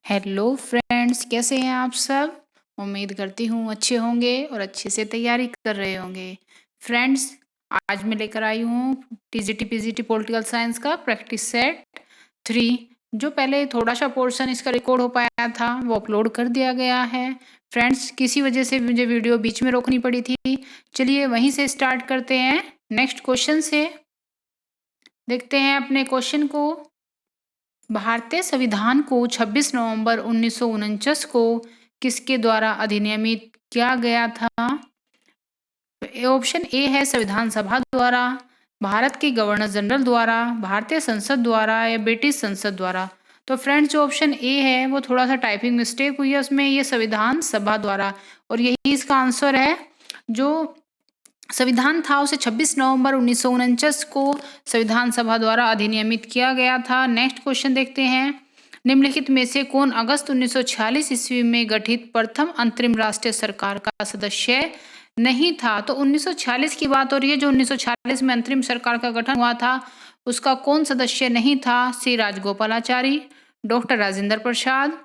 Hello friends, कैसे हैं आप सब? उम्मीद करती हूँ अच्छे होंगे और अच्छे से तैयारी कर रहे होंगे। फ्रेंड्स, आज मैं लेकर आई हूँ टीजीटी पीजीटी पॉलिटिकल साइंस का प्रैक्टिस सेट 3। जो पहले थोड़ा सा पोर्शन इसका रिकॉर्ड हो पाया था वो अपलोड कर दिया गया है। फ्रेंड्स, किसी वजह से मुझे वीडियो बीच में रोकनी पड़ी थी। चलिए वहीं से स्टार्ट करते हैं। नेक्स्ट क्वेश्चन से देखते हैं अपने क्वेश्चन को। भारतीय संविधान को 26 नवंबर 1949 को किसके द्वारा अधिनियमित किया गया था? ऑप्शन ए है संविधान सभा द्वारा, भारत के गवर्नर जनरल द्वारा, भारतीय संसद द्वारा या ब्रिटिश संसद द्वारा। तो फ्रेंड्स, जो ऑप्शन ए है वो थोड़ा सा टाइपिंग मिस्टेक हुई है उसमें, ये संविधान सभा द्वारा, और यही इसका आंसर है। जो संविधान था उसे 26 नवंबर 1949 को संविधान सभा द्वारा अधिनियमित किया गया था। नेक्स्ट क्वेश्चन देखते हैं। निम्नलिखित में से कौन अगस्त 1946 ईस्वी में गठित प्रथम अंतरिम राष्ट्रीय सरकार का सदस्य नहीं था? तो 1946 की बात हो रही है। जो 1946 में अंतरिम सरकार का गठन हुआ था उसका कौन सदस्य नहीं था? सी राजगोपालाचारी, डॉक्टर राजेंद्र प्रसाद,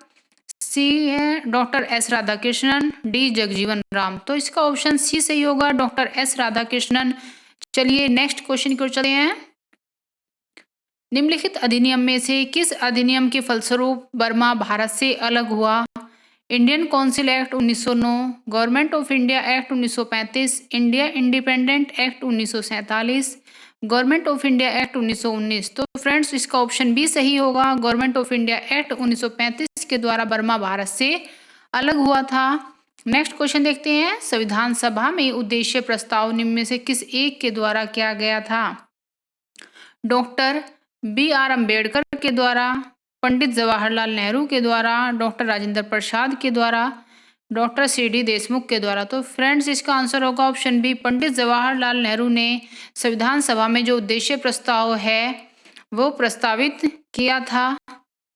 सी है doctor S Radhakrishnan, D Jagjivan Ram. तो इसका ऑप्शन सी सही होगा, डॉक्टर एस राधाकृष्णन। चलिए नेक्स्ट क्वेश्चन की ओर चलते हैं। निम्नलिखित अधिनियम में से किस अधिनियम के फलस्वरूप बर्मा भारत से अलग हुआ? Indian council act 1909, government of India act 1935, India independent act 1947, government of India act 1919। तो फ्रेंड्स, इसका ऑप्शन बी सही होगा, गवर्नमेंट ऑफ इंडिया एक्ट 1935 के द्वारा बर्मा भारत से अलग हुआ था। नेक्स्ट क्वेश्चन देखते हैं। संविधान सभा में उद्देश्य प्रस्ताव निम्न में से किस एक के द्वारा किया गया था? डॉक्टर बी आर अम्बेडकर के द्वारा, पंडित जवाहरलाल नेहरू के द्वारा, डॉक्टर राजेंद्र प्रसाद के द्वारा, डॉक्टर सी डी देशमुख के द्वारा। तो फ्रेंड्स, इसका आंसर होगा ऑप्शन बी, पंडित जवाहरलाल नेहरू ने संविधान सभा में जो उद्देश्य प्रस्ताव है वो प्रस्तावित किया था।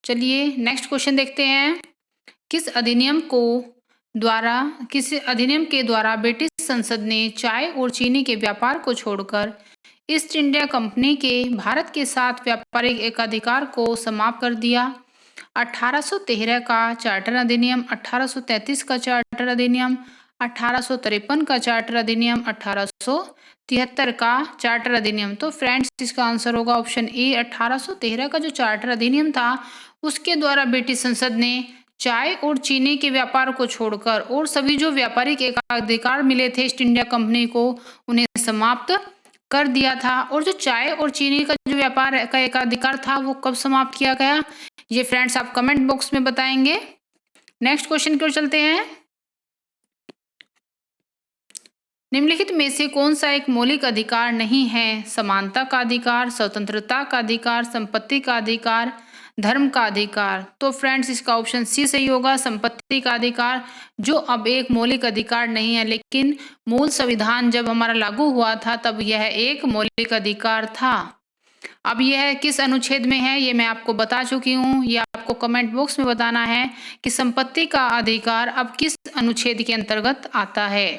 चलिए नेक्स्ट क्वेश्चन देखते हैं। किस अधिनियम के द्वारा ब्रिटिश संसद ने चाय और चीनी के व्यापार को छोड़कर ईस्ट इंडिया कंपनी के भारत के साथ व्यापारिक एकाधिकार को समाप्त कर दिया? 1813 का चार्टर अधिनियम, 1833 का चार्टर अधिनियम, 1853 का चार्टर अधिनियम, 1873 का चार्टर अधिनियम। तो फ्रेंड्स, इसका आंसर होगा ऑप्शन ए, 1813 का जो चार्टर अधिनियम था उसके द्वारा ब्रिटिश संसद ने चाय और चीनी के व्यापार को छोड़कर और सभी जो व्यापारिक एकाधिकार मिले थे ईस्ट इंडिया कंपनी को उन्हें समाप्त कर दिया था। और जो चाय और चीनी का जो व्यापार का एकाधिकार था वो कब समाप्त किया गया, ये फ्रेंड्स आप कमेंट बॉक्स में बताएंगे। नेक्स्ट क्वेश्चन की ओर चलते हैं। निम्नलिखित में से कौन सा एक मौलिक अधिकार नहीं है? समानता का अधिकार, स्वतंत्रता का अधिकार, संपत्ति का अधिकार, धर्म का अधिकार। तो फ्रेंड्स, इसका ऑप्शन सी सही होगा, संपत्ति का अधिकार, जो अब एक मौलिक अधिकार नहीं है, लेकिन मूल संविधान जब हमारा लागू हुआ था तब यह एक मौलिक अधिकार था। अब यह किस अनुच्छेद में है ये मैं आपको बता चुकी हूँ, ये आपको कमेंट बॉक्स में बताना है कि संपत्ति का अधिकार अब किस अनुच्छेद के अंतर्गत आता है।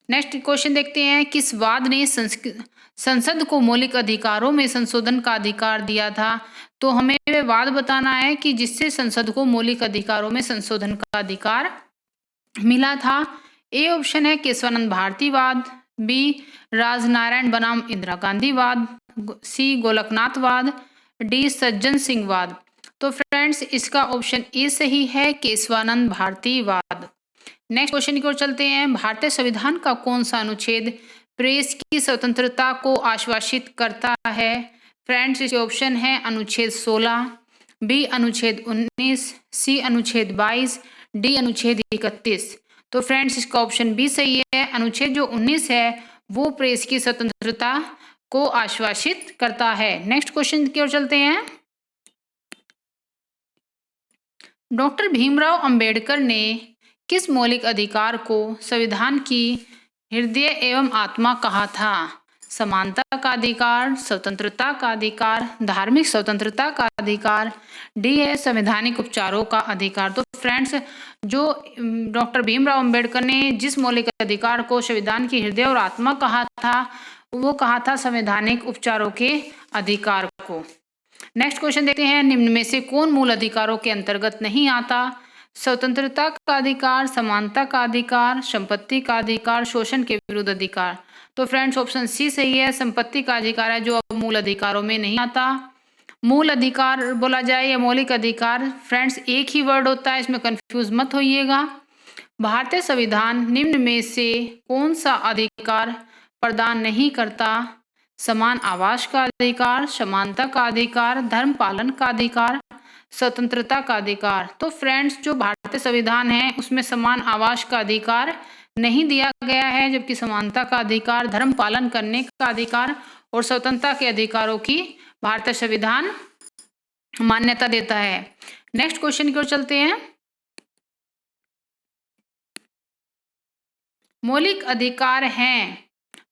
नेक्स्ट क्वेश्चन देखते हैं। किस वाद ने संसद को मौलिक अधिकारों में संशोधन का अधिकार दिया था? तो हमें वह वाद बताना है कि जिससे संसद को मौलिक अधिकारों में संशोधन का अधिकार मिला था। ए ऑप्शन है केशवानंद भारती वाद, बी राजनारायण बनाम इंदिरा गांधी वाद, सी गोलकनाथ वाद, डी सज्जन सिंह वाद। तो फ्रेंड्स, इसका ऑप्शन ए सही है, केशवानंद भारती वाद। नेक्स्ट क्वेश्चन की ओर चलते हैं। भारतीय संविधान का कौन सा अनुच्छेद प्रेस की स्वतंत्रता को आश्वासित करता है? फ्रेंड्स, इसके ऑप्शन है अनुच्छेद 16, बी अनुच्छेद 19, सी अनुच्छेद 22, डी अनुच्छेद 31। तो फ्रेंड्स, इसका ऑप्शन बी सही है, अनुच्छेद जो 19 है वो प्रेस की स्वतंत्रता को आश्वासित करता है। नेक्स्ट क्वेश्चन की ओर चलते हैं। डॉक्टर भीमराव अंबेडकर ने किस मौलिक अधिकार को संविधान की हृदय एवं आत्मा कहा था? समानता का अधिकार, स्वतंत्रता का अधिकार, धार्मिक स्वतंत्रता का अधिकार, डी है संवैधानिक उपचारों का अधिकार। तो फ्रेंड्स, जो डॉक्टर भीमराव अंबेडकर ने जिस मौलिक अधिकार को संविधान की हृदय और आत्मा कहा था वो कहा था संवैधानिक उपचारों के अधिकार को। नेक्स्ट क्वेश्चन देखते हैं, निम्न में से कौन मूल अधिकारों के अंतर्गत नहीं आता? स्वतंत्रता का अधिकार, समानता का अधिकार, संपत्ति का अधिकार, शोषण के विरुद्ध अधिकार। तो फ्रेंड्स ऑप्शन सी सही है, संपत्ति का अधिकार है जो अब मूल अधिकारों में नहीं आता। मूल अधिकार बोला जाए या मौलिक अधिकार, फ्रेंड्स एक ही वर्ड होता है, इसमें कंफ्यूज मत होइएगा। भारतीय संविधान निम्न में से कौन सा अधिकार प्रदान नहीं करता? समान आवास का अधिकार, समानता का अधिकार, धर्म पालन का अधिकार, स्वतंत्रता का अधिकार। तो फ्रेंड्स जो भारतीय संविधान है उसमें समान आवास का अधिकार नहीं दिया गया है, जबकि समानता का अधिकार, धर्म पालन करने का अधिकार और स्वतंत्रता के अधिकारों की भारतीय संविधान मान्यता देता है। नेक्स्ट क्वेश्चन की ओर चलते हैं। मौलिक अधिकार हैं,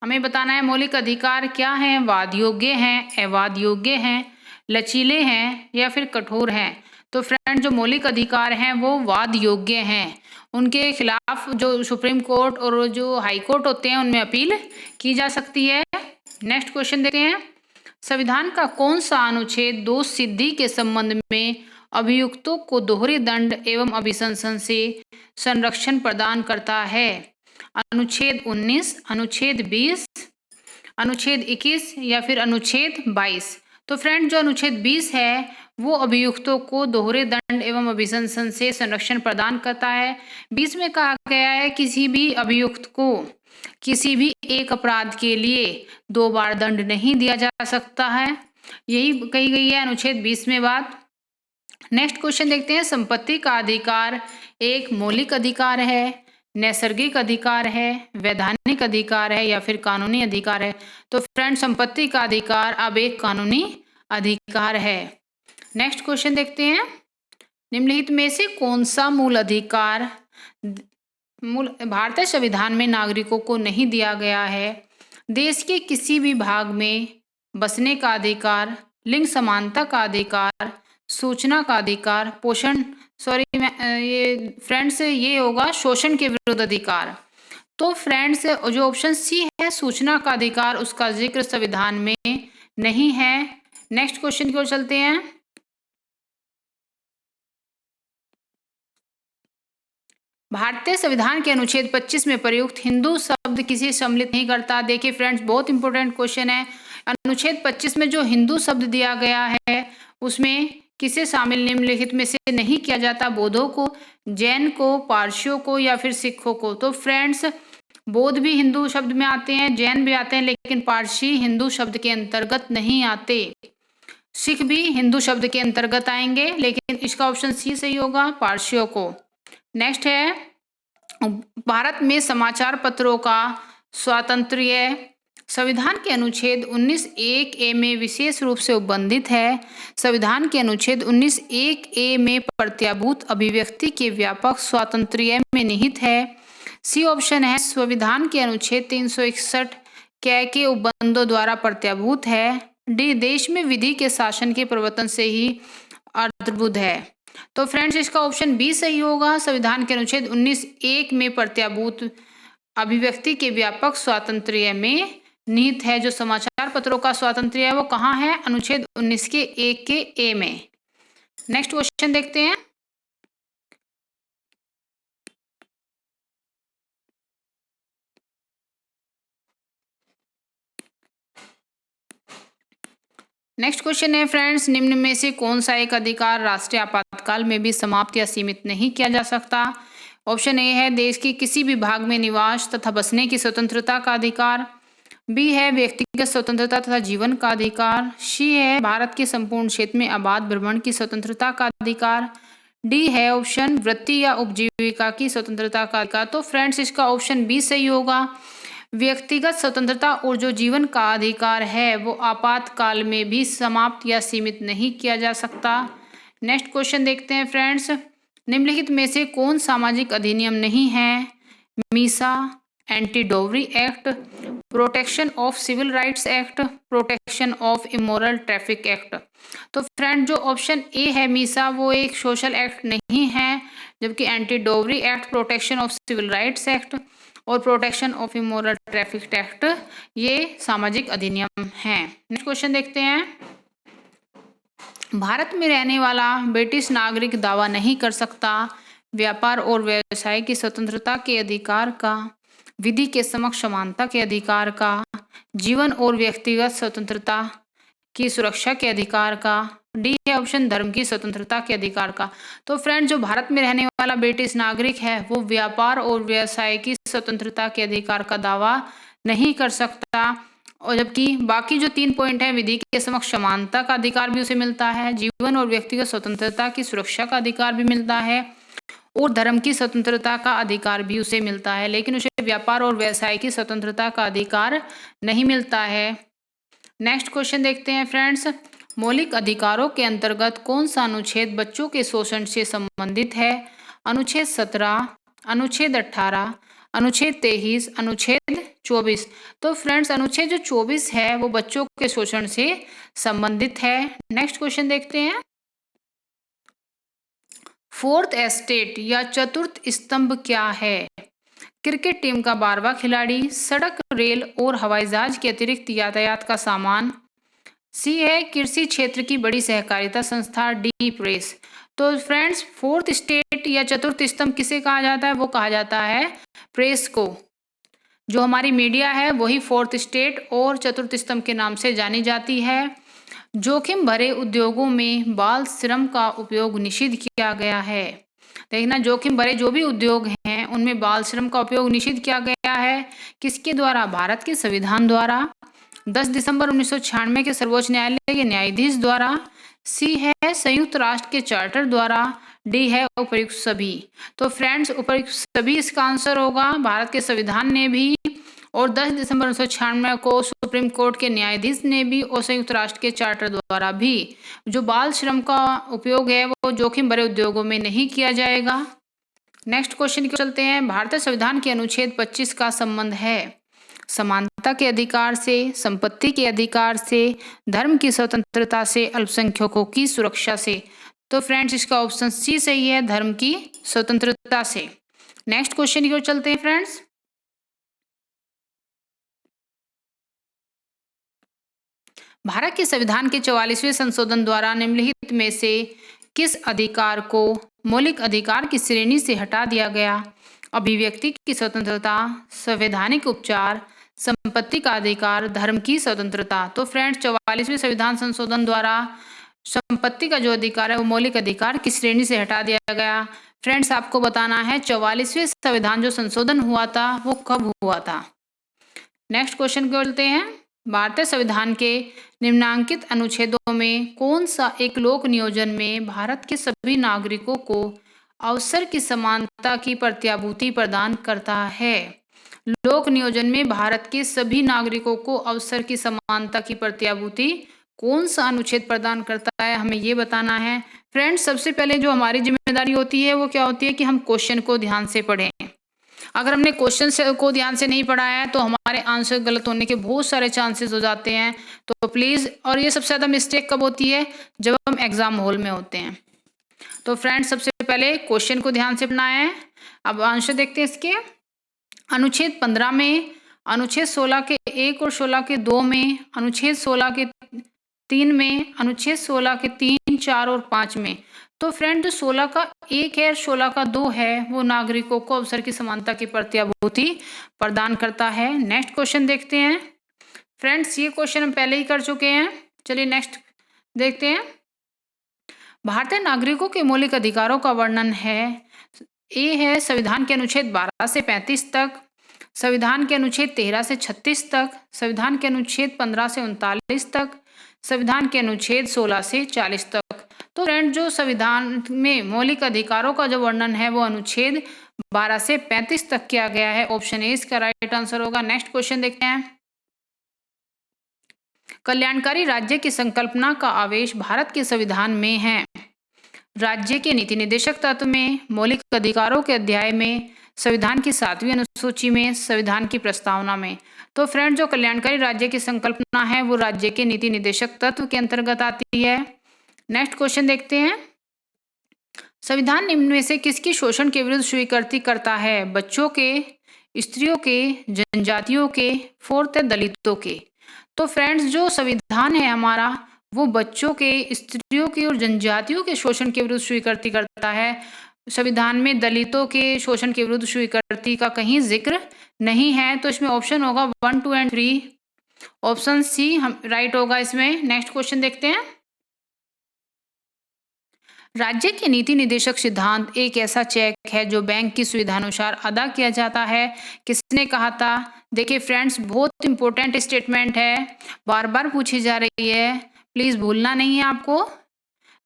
हमें बताना है मौलिक अधिकार क्या हैं? वाद योग्य हैं, अवाद योग्य हैं, लचीले हैं या फिर कठोर हैं। तो फ्रेंड जो मौलिक अधिकार हैं वो वाद योग्य हैं, उनके खिलाफ जो सुप्रीम कोर्ट और जो हाई कोर्ट होते हैं उनमें अपील की जा सकती है। नेक्स्ट क्वेश्चन देखते हैं, संविधान का कौन सा अनुच्छेद दोष सिद्धि के संबंध में अभियुक्तों को दोहरे दंड एवं अभिशंसन से संरक्षण प्रदान करता है? अनुच्छेद 19, अनुच्छेद 20, अनुच्छेद 21 या फिर अनुच्छेद 22। तो फ्रेंड जो अनुच्छेद 20 है वो अभियुक्तों को दोहरे दंड एवं अभिशंसन से संरक्षण प्रदान करता है। 20 में कहा गया है किसी भी अभियुक्त को किसी भी एक अपराध के लिए 2 बार दंड नहीं दिया जा सकता है, यही कही गई है अनुच्छेद 20 में बात। नेक्स्ट क्वेश्चन देखते हैं, संपत्ति का अधिकार एक मौलिक अधिकार है, नैसर्गिक अधिकार है, वैधानिक अधिकार है या फिर कानूनी अधिकार है? तो फ्रेंड संपत्ति का अधिकार अब एक कानूनी अधिकार है। नेक्स्ट क्वेश्चन देखते हैं, निम्नलिखित में से कौन सा मूल अधिकार भारतीय संविधान में नागरिकों को नहीं दिया गया है? देश के किसी भी भाग में बसने का अधिकार, लिंग समानता का अधिकार, सूचना का अधिकार, ये फ्रेंड्स ये होगा शोषण के विरुद्ध अधिकार। तो फ्रेंड्स जो ऑप्शन सी है सूचना का अधिकार, उसका जिक्र संविधान में नहीं है। नेक्स्ट क्वेश्चन की ओर चलते हैं, भारतीय संविधान के अनुच्छेद 25 में प्रयुक्त हिंदू शब्द किसे सम्मिलित नहीं करता? देखिए फ्रेंड्स बहुत इंपॉर्टेंट क्वेश्चन है। अनुच्छेद 25 में जो हिंदू शब्द दिया गया है उसमें किसे शामिल निम्नलिखित में से नहीं किया जाता? बौद्धों को, जैन को, पारसियों को या फिर सिखों को? तो फ्रेंड्स बौद्ध भी हिंदू शब्द में आते हैं, जैन भी आते हैं, लेकिन पारसी हिंदू शब्द के अंतर्गत नहीं आते। सिख भी हिंदू शब्द के अंतर्गत आएंगे, लेकिन इसका ऑप्शन सी सही होगा, पारसियों को। नेक्स्ट है, भारत में समाचार पत्रों का स्वातंत्र्य संविधान के अनुच्छेद 19(1)(a) में विशेष रूप से उपबंधित है। संविधान के अनुच्छेद 19(1)(a) में प्रत्याभूत अभिव्यक्ति के व्यापक स्वातंत्र्य में निहित है। सी ऑप्शन है, संविधान के अनुच्छेद 361 के उपबंधों द्वारा प्रत्याभूत है। डी, देश में विधि के शासन के प्रवर्तन से ही आधारभूत है। तो फ्रेंड्स इसका ऑप्शन बी सही होगा, संविधान के अनुच्छेद 19(1) में प्रत्याभूत अभिव्यक्ति के व्यापक स्वातंत्र्य में निहित है। जो समाचार पत्रों का स्वातंत्र्य है वो कहाँ है? अनुच्छेद 19(1)(a) में। नेक्स्ट क्वेश्चन देखते हैं, नेक्स्ट क्वेश्चन है फ्रेंड्स, निम्न में से कौन सा एक अधिकार राष्ट्रीय आपातकाल में भी समाप्त या सीमित नहीं किया जा सकता? ऑप्शन ए है देश के किसी भी भाग में निवास तथा बसने की स्वतंत्रता का अधिकार, बी है व्यक्तिगत स्वतंत्रता तथा जीवन का अधिकार, सी है भारत के संपूर्ण क्षेत्र में आबाद भ्रमण की स्वतंत्रता का अधिकार, डी है ऑप्शन वृत्ति या उपजीविका की स्वतंत्रता का अधिकार। तो फ्रेंड्स इसका ऑप्शन बी सही होगा, व्यक्तिगत स्वतंत्रता और जो जीवन का अधिकार है वो आपातकाल में भी समाप्त या सीमित नहीं किया जा सकता। नेक्स्ट क्वेश्चन देखते हैं फ्रेंड्स, निम्नलिखित में से कौन सामाजिक अधिनियम नहीं है? MISA, anti dowry act, protection of civil rights act, protection of immoral traffic act. तो फ्रेंड जो ऑप्शन ए है मीसा वो एक सोशल एक्ट नहीं है, जबकि anti dowry act, protection of civil rights act और protection of immoral traffic act ये सामाजिक अधिनियम हैं। नेक्स्ट क्वेश्चन देखते हैं, भारत में रहने वाला ब्रिटिश नागरिक दावा नहीं कर सकता व्यापार और व्यवसाय की स्वतंत्रता के अधिकार का, विधि के समक्ष समानता के अधिकार का, जीवन और व्यक्तिगत स्वतंत्रता की सुरक्षा के अधिकार का, डी है ऑप्शन धर्म की स्वतंत्रता के अधिकार का। तो फ्रेंड, जो भारत में रहने वाला ब्रिटिश नागरिक है वो व्यापार और व्यवसाय की स्वतंत्रता के अधिकार का दावा नहीं कर सकता, और जबकि बाकी जो 3 पॉइंट है, विधि के समक्ष समानता का अधिकार भी उसे मिलता है, जीवन और व्यक्तिगत स्वतंत्रता की सुरक्षा का अधिकार भी मिलता है, और धर्म की स्वतंत्रता का अधिकार भी उसे मिलता है, लेकिन उसे व्यापार और व्यवसाय की स्वतंत्रता का अधिकार नहीं मिलता है। नेक्स्ट क्वेश्चन देखते हैं फ्रेंड्स, मौलिक अधिकारों के अंतर्गत कौन सा अनुच्छेद बच्चों के शोषण से संबंधित है? अनुच्छेद 17, अनुच्छेद 18, अनुच्छेद 23, अनुच्छेद 24। तो फ्रेंड्स, अनुच्छेद जो 24 है वो बच्चों के शोषण से संबंधित है। नेक्स्ट क्वेश्चन देखते हैं, फोर्थ एस्टेट या चतुर्थ स्तंभ क्या है? क्रिकेट टीम का 12वां खिलाड़ी, सड़क, रेल और हवाई जहाज के अतिरिक्त यातायात का सामान, सी है कृषि क्षेत्र की बड़ी सहकारिता संस्था, डी प्रेस। तो फ्रेंड्स, फोर्थ स्टेट या चतुर्थ स्तंभ किसे कहा जाता है? वो कहा जाता है प्रेस को। जो हमारी मीडिया है वही फोर्थ स्टेट और चतुर्थ स्तंभ के नाम से जानी जाती है। जोखिम भरे उद्योगों में बाल श्रम का उपयोग निषिद्ध किया गया है। देखना, जोखिम भरे जो भी उद्योग हैं उनमें बाल श्रम का उपयोग निषिद्ध किया गया है। किसके द्वारा? भारत के संविधान द्वारा, 10 दिसंबर 1996 के सर्वोच्च न्यायालय के न्यायाधीश द्वारा, सी है संयुक्त राष्ट्र के चार्टर द्वारा, डी है उपर्युक्त सभी। तो फ्रेंड्स, उपर्युक्त सभी इसका आंसर होगा। भारत के संविधान ने भी, और 10 दिसंबर 1996 को सुप्रीम कोर्ट के न्यायाधीश ने भी, और संयुक्त राष्ट्र के चार्टर द्वारा भी, जो बाल श्रम का उपयोग है वो जोखिम भरे उद्योगों में नहीं किया जाएगा। नेक्स्ट क्वेश्चन की चलते हैं, भारतीय संविधान के अनुच्छेद 25 का संबंध है समानता के अधिकार से, संपत्ति के अधिकार से, धर्म की स्वतंत्रता से, अल्पसंख्यकों की सुरक्षा से। तो फ्रेंड्स, इसका ऑप्शन सी सही है, धर्म की स्वतंत्रता से। नेक्स्ट क्वेश्चन की ओर चलते हैं फ्रेंड्स, भारत के संविधान के 44वें संशोधन द्वारा निम्नलिखित में से किस अधिकार को मौलिक अधिकार की श्रेणी से हटा दिया गया? अभिव्यक्ति की स्वतंत्रता, संवैधानिक उपचार, संपत्ति का अधिकार, धर्म की स्वतंत्रता। तो फ्रेंड्स, 44वें संविधान संशोधन द्वारा संपत्ति का जो अधिकार है वो मौलिक अधिकार की श्रेणी से हटा दिया गया। फ्रेंड्स, आपको बताना है 44वें संविधान जो संशोधन हुआ था वो कब हुआ था। नेक्स्ट क्वेश्चन को बोलते हैं, भारतीय संविधान के निम्नांकित अनुच्छेदों में कौन सा एक लोक नियोजन में भारत के सभी नागरिकों को अवसर की समानता की प्रत्याभूति प्रदान करता है? लोक नियोजन में भारत के सभी नागरिकों को अवसर की समानता की प्रत्याभूति कौन सा अनुच्छेद प्रदान करता है, हमें ये बताना है। फ्रेंड्स, सबसे पहले जो हमारी जिम्मेदारी होती है वो क्या होती है कि हम क्वेश्चन को ध्यान से पढ़ें। अगर हमने क्वेश्चन को ध्यान से नहीं पढ़ा है तो हमारे आंसर गलत होने के बहुत सारे चांसेस हो जाते हैं। तो प्लीज़, और ये सबसे ज़्यादा मिस्टेक कब होती है? जब हम एग्जाम हॉल में होते हैं। तो फ्रेंड्स, सबसे पहले क्वेश्चन को ध्यान से पढ़ना है। अब आंसर देखते हैं इसके। अनुच्छेद 15 में, अनुच्छेद 16 के 1 और 16 के 2 में, अनुच्छेद 16 के 3 में, अनुच्छेद 16 के 3, 4 और 5 में। तो फ्रेंड, जो 16 का 1 है, 16 का 2 है, वो नागरिकों को अवसर की समानता की प्रत्याभूति प्रदान करता है। नेक्स्ट क्वेश्चन देखते हैं। फ्रेंड्स, ये क्वेश्चन हम पहले ही कर चुके हैं। चलिए नेक्स्ट देखते हैं। भारतीय नागरिकों के मौलिक अधिकारों का वर्णन है। ए है संविधान के अनुच्छेद 12 से 35 तक, संविधान के अनुच्छेद 13 से 36 तक, संविधान के अनुच्छेद 15 से 39 तक, संविधान के अनुच्छेद 16 से 40 तक। तो फ्रेंड, जो संविधान में मौलिक अधिकारों का जो वर्णन है वो अनुच्छेद 12 से 35 तक किया गया है। ऑप्शन ए इसका राइट आंसर होगा। नेक्स्ट क्वेश्चन देखते हैं। कल्याणकारी राज्य की संकल्पना का आवेश भारत के संविधान में है। राज्य के नीति निदेशक तत्व में, मौलिक अधिकारों के अध्याय में, संविधान की 7वीं अनुसूची में, संविधान की प्रस्तावना में। तो फ्रेंड, जो कल्याणकारी राज्य की संकल्पना है वो राज्य के नीति निदेशक तत्व के अंतर्गत आती है। नेक्स्ट क्वेश्चन देखते हैं। संविधान निम्न में से किसकी शोषण के विरुद्ध स्वीकृति करता है? बच्चों के, स्त्रियों के, जनजातियों के, फोर्थ दलितों के। तो फ्रेंड्स, जो संविधान है हमारा वो बच्चों के, स्त्रियों के और जनजातियों के शोषण के विरुद्ध स्वीकृति करता है। संविधान में दलितों के शोषण के विरुद्ध स्वीकृति का कहीं जिक्र नहीं है। तो इसमें ऑप्शन होगा 1, 2 एंड 3। ऑप्शन सी हम राइट होगा इसमें। नेक्स्ट क्वेश्चन देखते हैं। राज्य के नीति निर्देशक सिद्धांत एक ऐसा चेक है जो बैंक की सुविधानुसार अदा किया जाता है। किसने कहा था? देखिए फ्रेंड्स, बहुत इंपॉर्टेंट स्टेटमेंट है, बार बार पूछी जा रही है, प्लीज भूलना नहीं है आपको।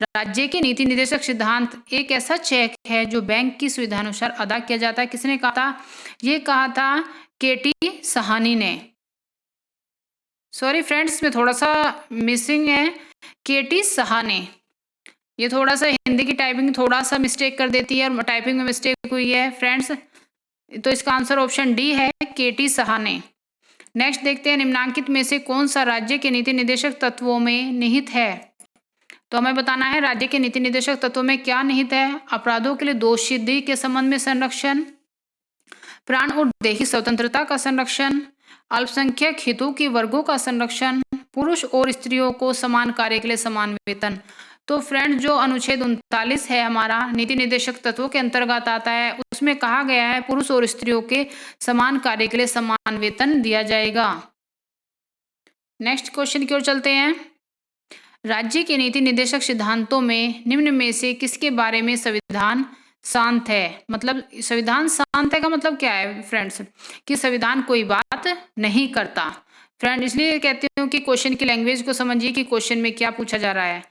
राज्य के नीति निर्देशक सिद्धांत एक ऐसा चेक है जो बैंक की सुविधानुसार अदा किया जाता है। किसने कहा था? ये कहा था केटी सहानी ने। सॉरी फ्रेंड्स, में थोड़ा सा मिसिंग है, केटी सहानी। ये थोड़ा सा हिंदी की टाइपिंग थोड़ा सा मिस्टेक कर देती है और टाइपिंग में मिस्टेक हुई है फ्रेंड्स। तो इसका आंसर ऑप्शन डी है, केटी सहानी। नेक्स्ट देखते हैं, निम्नांकित में से कौन सा राज्य के नीति निर्देशक तत्वों में निहित है? तो हमें बताना है राज्य के नीति निर्देशक तत्वों में क्या निहित है। अपराधों के लिए दोषसिद्धि के संबंध में संरक्षण, प्राण और दैहिक स्वतंत्रता का संरक्षण, अल्पसंख्यक हितों के वर्गों का संरक्षण, पुरुष और स्त्रियों को समान कार्य के लिए समान वेतन। तो फ्रेंड्स, जो अनुच्छेद 39 है हमारा नीति निर्देशक तत्वों के अंतर्गत आता है, उसमें कहा गया है पुरुष और स्त्रियों के समान कार्य के लिए समान वेतन दिया जाएगा। नेक्स्ट क्वेश्चन की ओर चलते हैं। राज्य के नीति निर्देशक सिद्धांतों में निम्न में से किसके बारे में संविधान शांत है? मतलब संविधान शांत है का मतलब क्या है फ्रेंड्स? कि संविधान कोई बात नहीं करता। फ्रेंड, इसलिए कहते हूँ कि क्वेश्चन की लैंग्वेज को समझिए कि क्वेश्चन में क्या पूछा जा रहा है।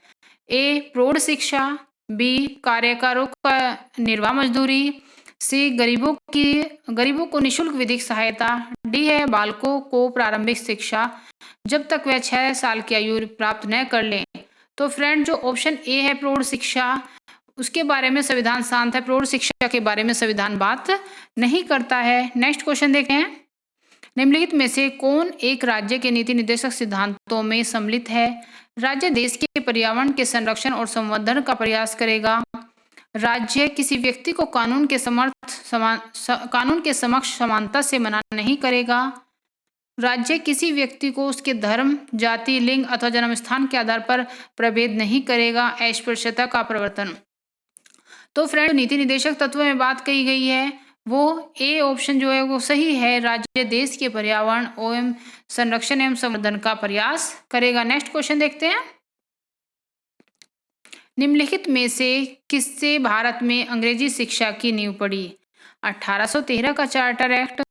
ए, प्रौढ़ शिक्षा, बी, कार्यकारों का निर्वाह मजदूरी, सी, गरीबों को निःशुल्क विधिक सहायता, डी है बालकों को प्रारंभिक शिक्षा जब तक वह 6 साल की आयु प्राप्त न कर लें। तो फ्रेंड, जो ऑप्शन ए है प्रौढ़ शिक्षा, उसके बारे में संविधान शांत है। प्रौढ़ शिक्षा के बारे में संविधान बात नहीं करता है। नेक्स्ट क्वेश्चन देखते हैं। निम्नलिखित में से कौन एक राज्य के नीति निर्देशक सिद्धांतों में सम्मिलित है? राज्य देश के पर्यावरण के संरक्षण और संवर्धन का प्रयास करेगा। राज्य किसी व्यक्ति को कानून के समक्ष समानता से मना नहीं करेगा। राज्य किसी व्यक्ति को उसके धर्म, जाति, लिंग अथवा जन्म स्थान के आधार पर प्रभेद नहीं करेगा। अस्पृश्यता का प्रवर्तन। तो फ्रेंड, नीति निर्देशक तत्व में बात कही गई है वो ए ऑप्शन जो है वो सही है। राज्य देश के पर्यावरण एवं संरक्षण एवं संवर्धन का प्रयास करेगा। नेक्स्ट क्वेश्चन देखते हैं। निम्नलिखित में से किससे भारत में अंग्रेजी शिक्षा की नींव पड़ी? 1813 का charter act,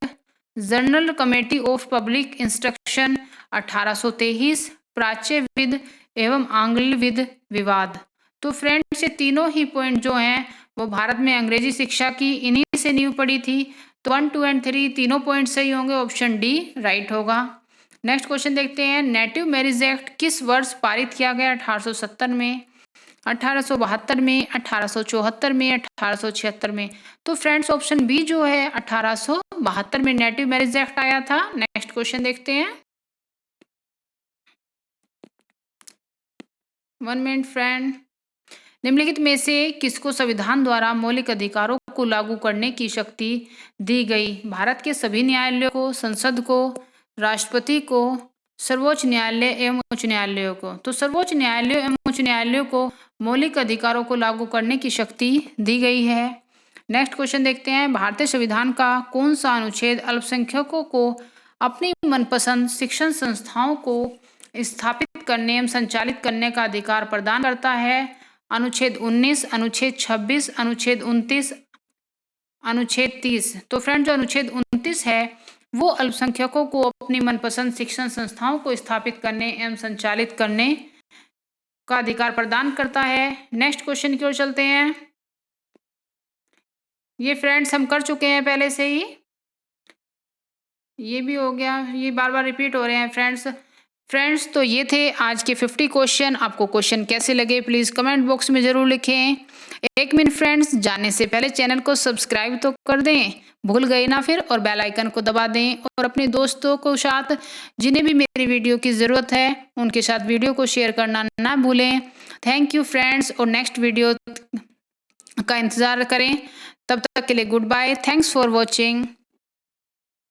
general committee of public instruction 1823, प्राच्यविद एवं आंग्लविद विवाद। तो फ्रेंड्स, ये तीनों ही पॉइंट जो हैं वो भारत में अंग्रेजी शिक्षा की इन्हीं से नींव पड़ी थी। तो 1, 2 एंड 3 तीनों पॉइंट सही होंगे। ऑप्शन डी राइट होगा। नेक्स्ट क्वेश्चन देखते हैं। नेटिव मैरिज एक्ट किस वर्ष पारित किया गया? 1870 में, 1872 में, 1874 में, 1876 में। तो फ्रेंड्स, ऑप्शन बी जो है 1872 में नेटिव मैरिज एक्ट आया था। नेक्स्ट क्वेश्चन देखते हैं। 1 मिनट फ्रेंड। निम्नलिखित में से किसको संविधान द्वारा मौलिक अधिकारों को लागू करने की शक्ति दी गई? भारत के सभी न्यायालयों को, संसद को, राष्ट्रपति को, सर्वोच्च न्यायालय एवं उच्च न्यायालयों को। तो सर्वोच्च न्यायालय एवं उच्च न्यायालयों को मौलिक अधिकारों को लागू करने की शक्ति दी गई है। नेक्स्ट क्वेश्चन देखते हैं। भारतीय संविधान का कौन सा अनुच्छेद अल्पसंख्यकों को अपनी मनपसंद शिक्षण संस्थाओं को स्थापित करने एवं संचालित करने का अधिकार प्रदान करता है? अनुच्छेद 19, अनुच्छेद 26, अनुच्छेद 29, अनुच्छेद 30। तो फ्रेंड, जो अनुच्छेद 29 है वो अल्पसंख्यकों को अपनी मनपसंद शिक्षण संस्थाओं को स्थापित करने एवं संचालित करने का अधिकार प्रदान करता है। नेक्स्ट क्वेश्चन की ओर चलते हैं। ये फ्रेंड्स हम कर चुके हैं पहले से ही, ये भी हो गया, ये बार बार रिपीट हो रहे हैं फ्रेंड्स। तो ये थे आज के 50 क्वेश्चन। आपको क्वेश्चन कैसे लगे प्लीज़ कमेंट बॉक्स में ज़रूर लिखें। 1 मिनट फ्रेंड्स, जाने से पहले चैनल को सब्सक्राइब तो कर दें, भूल गए ना फिर, और बेल आइकन को दबा दें और अपने दोस्तों को साथ जिन्हें भी मेरी वीडियो की ज़रूरत है उनके साथ वीडियो को शेयर करना ना भूलें। थैंक यू फ्रेंड्स, और नेक्स्ट वीडियो का इंतज़ार करें। तब तक के लिए good bye. Thanks for watching.